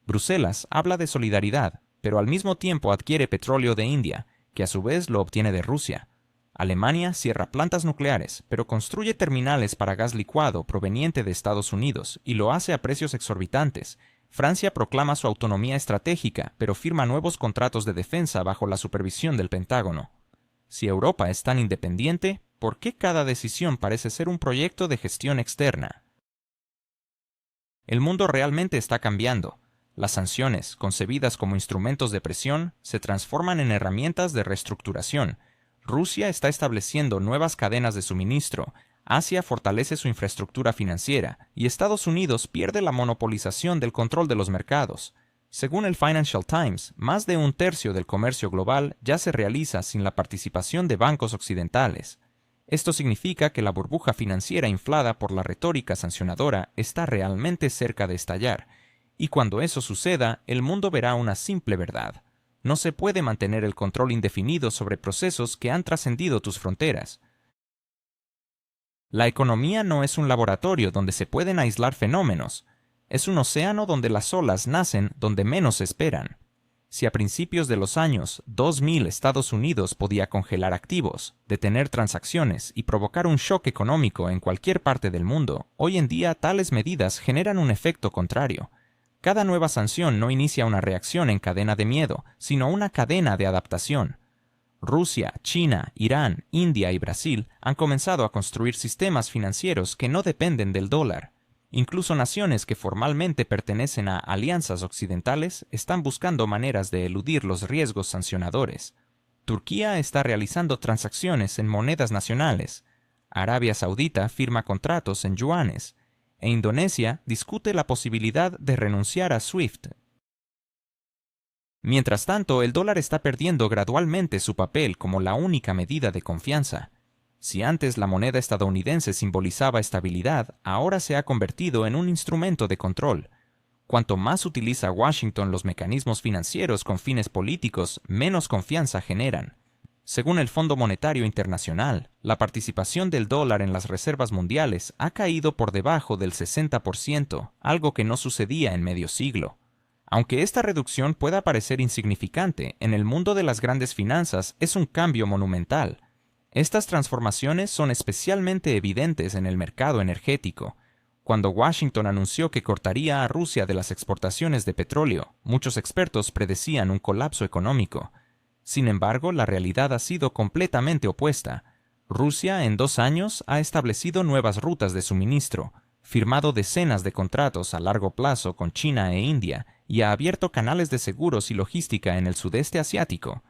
Bruselas habla de solidaridad, pero al mismo tiempo adquiere petróleo de India, que a su vez lo obtiene de Rusia. Alemania cierra plantas nucleares, pero construye terminales para gas licuado proveniente de Estados Unidos y lo hace a precios exorbitantes. Francia proclama su autonomía estratégica, pero firma nuevos contratos de defensa bajo la supervisión del Pentágono. Si Europa es tan independiente, ¿por qué cada decisión parece ser un proyecto de gestión externa? El mundo realmente está cambiando. Las sanciones, concebidas como instrumentos de presión, se transforman en herramientas de reestructuración. Rusia está estableciendo nuevas cadenas de suministro, Asia fortalece su infraestructura financiera y Estados Unidos pierde la monopolización del control de los mercados. Según el Financial Times, más de un tercio del comercio global ya se realiza sin la participación de bancos occidentales. Esto significa que la burbuja financiera inflada por la retórica sancionadora está realmente cerca de estallar. Y cuando eso suceda, el mundo verá una simple verdad. No se puede mantener el control indefinido sobre procesos que han trascendido tus fronteras. La economía no es un laboratorio donde se pueden aislar fenómenos. Es un océano donde las olas nacen donde menos se esperan. Si a principios de los años 2000 Estados Unidos podía congelar activos, detener transacciones y provocar un shock económico en cualquier parte del mundo, hoy en día tales medidas generan un efecto contrario. Cada nueva sanción no inicia una reacción en cadena de miedo, sino una cadena de adaptación. Rusia, China, Irán, India y Brasil han comenzado a construir sistemas financieros que no dependen del dólar. Incluso naciones que formalmente pertenecen a alianzas occidentales están buscando maneras de eludir los riesgos sancionadores. Turquía está realizando transacciones en monedas nacionales. Arabia Saudita firma contratos en yuanes. E Indonesia discute la posibilidad de renunciar a SWIFT. Mientras tanto, el dólar está perdiendo gradualmente su papel como la única medida de confianza. Si antes la moneda estadounidense simbolizaba estabilidad, ahora se ha convertido en un instrumento de control. Cuanto más utiliza Washington los mecanismos financieros con fines políticos, menos confianza generan. Según el Fondo Monetario Internacional, la participación del dólar en las reservas mundiales ha caído por debajo del 60%, algo que no sucedía en medio siglo. Aunque esta reducción pueda parecer insignificante, en el mundo de las grandes finanzas es un cambio monumental. Estas transformaciones son especialmente evidentes en el mercado energético. Cuando Washington anunció que cortaría a Rusia de las exportaciones de petróleo, muchos expertos predecían un colapso económico. Sin embargo, la realidad ha sido completamente opuesta. Rusia en 2 años ha establecido nuevas rutas de suministro, firmado decenas de contratos a largo plazo con China e India y ha abierto canales de seguros y logística en el sudeste asiático.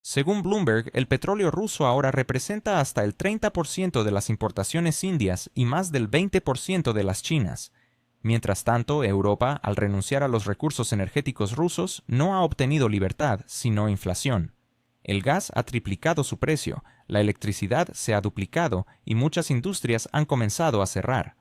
Según Bloomberg, el petróleo ruso ahora representa hasta el 30% de las importaciones indias y más del 20% de las chinas. Mientras tanto, Europa, al renunciar a los recursos energéticos rusos, no ha obtenido libertad, sino inflación. El gas ha triplicado su precio, la electricidad se ha duplicado y muchas industrias han comenzado a cerrar.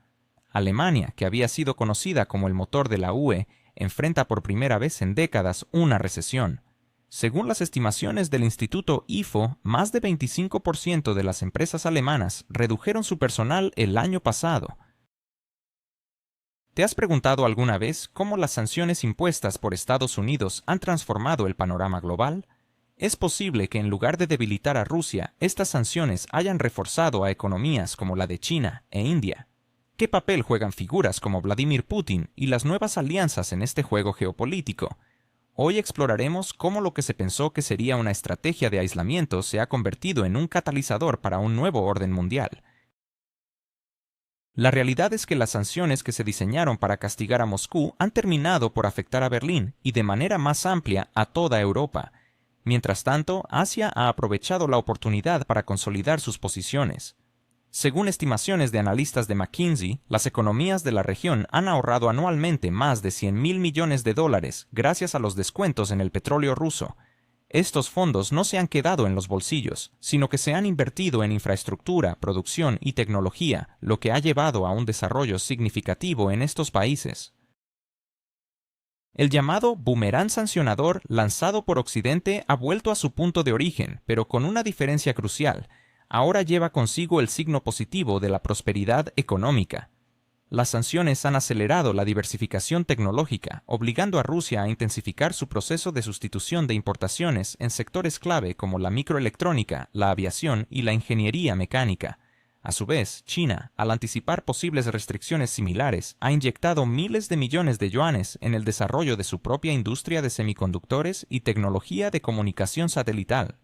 Alemania, que había sido conocida como el motor de la UE, enfrenta por primera vez en décadas una recesión. Según las estimaciones del Instituto IFO, más de 25% de las empresas alemanas redujeron su personal el año pasado. ¿Te has preguntado alguna vez cómo las sanciones impuestas por Estados Unidos han transformado el panorama global? Es posible que en lugar de debilitar a Rusia, estas sanciones hayan reforzado a economías como la de China e India. ¿Qué papel juegan figuras como Vladimir Putin y las nuevas alianzas en este juego geopolítico? Hoy exploraremos cómo lo que se pensó que sería una estrategia de aislamiento se ha convertido en un catalizador para un nuevo orden mundial. La realidad es que las sanciones que se diseñaron para castigar a Moscú han terminado por afectar a Berlín y de manera más amplia a toda Europa. Mientras tanto, Asia ha aprovechado la oportunidad para consolidar sus posiciones. Según estimaciones de analistas de McKinsey, las economías de la región han ahorrado anualmente más de $100.000 millones gracias a los descuentos en el petróleo ruso. Estos fondos no se han quedado en los bolsillos, sino que se han invertido en infraestructura, producción y tecnología, lo que ha llevado a un desarrollo significativo en estos países. El llamado boomerang sancionador lanzado por Occidente ha vuelto a su punto de origen, pero con una diferencia crucial. Ahora lleva consigo el signo positivo de la prosperidad económica. Las sanciones han acelerado la diversificación tecnológica, obligando a Rusia a intensificar su proceso de sustitución de importaciones en sectores clave como la microelectrónica, la aviación y la ingeniería mecánica. A su vez, China, al anticipar posibles restricciones similares, ha inyectado miles de millones de yuanes en el desarrollo de su propia industria de semiconductores y tecnología de comunicación satelital.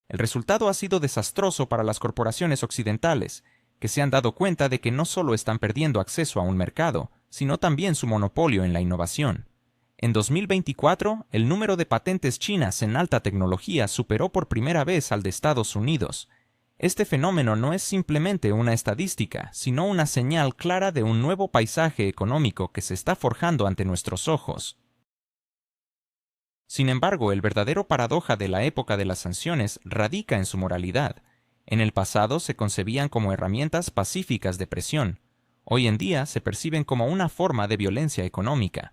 El resultado ha sido desastroso para las corporaciones occidentales, que se han dado cuenta de que no solo están perdiendo acceso a un mercado, sino también su monopolio en la innovación. En 2024, el número de patentes chinas en alta tecnología superó por primera vez al de Estados Unidos. Este fenómeno no es simplemente una estadística, sino una señal clara de un nuevo paisaje económico que se está forjando ante nuestros ojos. Sin embargo, el verdadero paradoja de la época de las sanciones radica en su moralidad. En el pasado se concebían como herramientas pacíficas de presión. Hoy en día se perciben como una forma de violencia económica.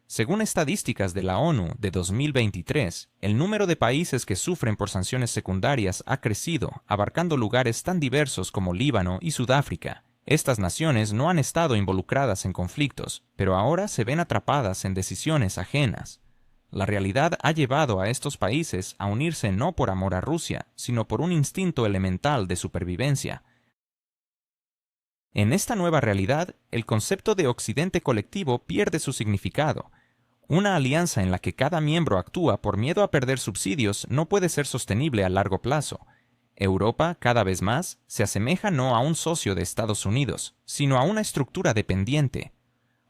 Según estadísticas de la ONU de 2023, el número de países que sufren por sanciones secundarias ha crecido, abarcando lugares tan diversos como Líbano y Sudáfrica. Estas naciones no han estado involucradas en conflictos, pero ahora se ven atrapadas en decisiones ajenas. La realidad ha llevado a estos países a unirse no por amor a Rusia, sino por un instinto elemental de supervivencia. En esta nueva realidad, el concepto de Occidente colectivo pierde su significado. Una alianza en la que cada miembro actúa por miedo a perder subsidios no puede ser sostenible a largo plazo. Europa, cada vez más, se asemeja no a un socio de Estados Unidos, sino a una estructura dependiente.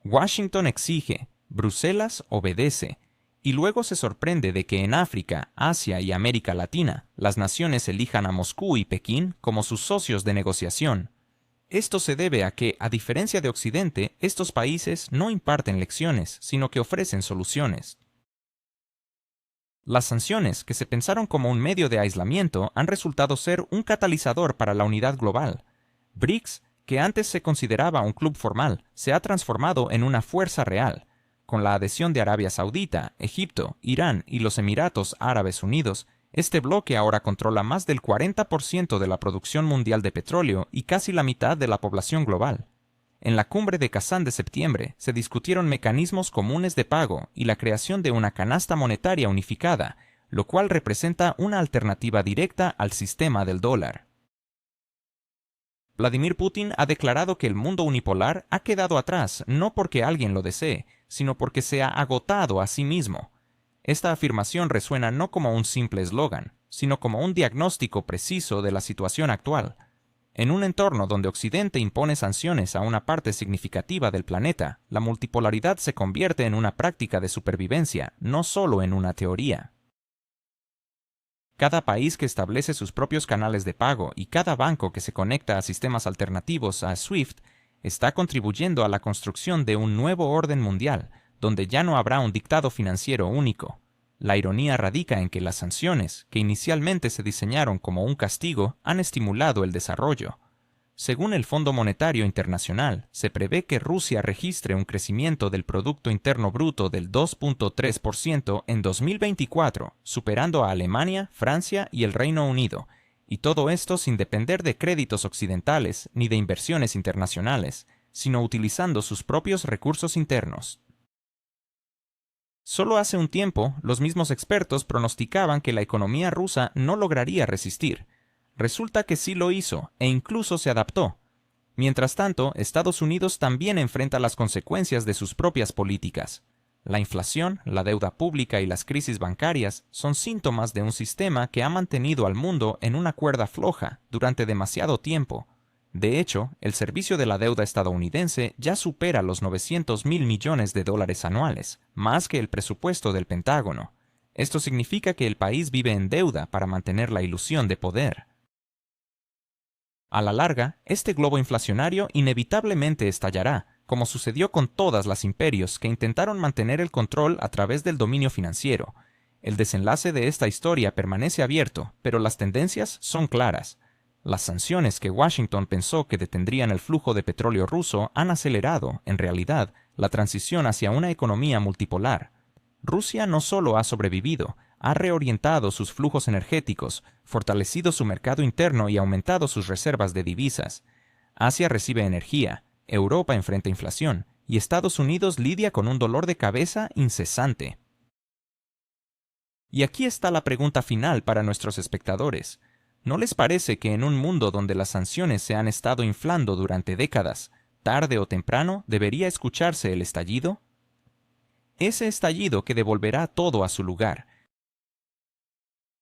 Washington exige, Bruselas obedece, y luego se sorprende de que en África, Asia y América Latina, las naciones elijan a Moscú y Pekín como sus socios de negociación. Esto se debe a que, a diferencia de Occidente, estos países no imparten lecciones, sino que ofrecen soluciones. Las sanciones, que se pensaron como un medio de aislamiento, han resultado ser un catalizador para la unidad global. BRICS, que antes se consideraba un club formal, se ha transformado en una fuerza real. Con la adhesión de Arabia Saudita, Egipto, Irán y los Emiratos Árabes Unidos, este bloque ahora controla más del 40% de la producción mundial de petróleo y casi la mitad de la población global. En la cumbre de Kazán de septiembre se discutieron mecanismos comunes de pago y la creación de una canasta monetaria unificada, lo cual representa una alternativa directa al sistema del dólar. Vladimir Putin ha declarado que el mundo unipolar ha quedado atrás no porque alguien lo desee, sino porque se ha agotado a sí mismo. Esta afirmación resuena no como un simple eslogan, sino como un diagnóstico preciso de la situación actual. En un entorno donde Occidente impone sanciones a una parte significativa del planeta, la multipolaridad se convierte en una práctica de supervivencia, no solo en una teoría. Cada país que establece sus propios canales de pago y cada banco que se conecta a sistemas alternativos a SWIFT está contribuyendo a la construcción de un nuevo orden mundial, donde ya no habrá un dictado financiero único. La ironía radica en que las sanciones, que inicialmente se diseñaron como un castigo, han estimulado el desarrollo. Según el Fondo Monetario Internacional, se prevé que Rusia registre un crecimiento del Producto Interno Bruto del 2.3% en 2024, superando a Alemania, Francia y el Reino Unido, y todo esto sin depender de créditos occidentales ni de inversiones internacionales, sino utilizando sus propios recursos internos. Solo hace un tiempo, los mismos expertos pronosticaban que la economía rusa no lograría resistir. Resulta que sí lo hizo, e incluso se adaptó. Mientras tanto, Estados Unidos también enfrenta las consecuencias de sus propias políticas. La inflación, la deuda pública y las crisis bancarias son síntomas de un sistema que ha mantenido al mundo en una cuerda floja durante demasiado tiempo. De hecho, el servicio de la deuda estadounidense ya supera los $900.000 millones anuales, más que el presupuesto del Pentágono. Esto significa que el país vive en deuda para mantener la ilusión de poder. A la larga, este globo inflacionario inevitablemente estallará, como sucedió con todas las imperios que intentaron mantener el control a través del dominio financiero. El desenlace de esta historia permanece abierto, pero las tendencias son claras. Las sanciones que Washington pensó que detendrían el flujo de petróleo ruso han acelerado, en realidad, la transición hacia una economía multipolar. Rusia no solo ha sobrevivido, ha reorientado sus flujos energéticos, fortalecido su mercado interno y aumentado sus reservas de divisas. Asia recibe energía, Europa enfrenta inflación, y Estados Unidos lidia con un dolor de cabeza incesante. Y aquí está la pregunta final para nuestros espectadores. ¿No les parece que en un mundo donde las sanciones se han estado inflando durante décadas, tarde o temprano debería escucharse el estallido? Ese estallido que devolverá todo a su lugar,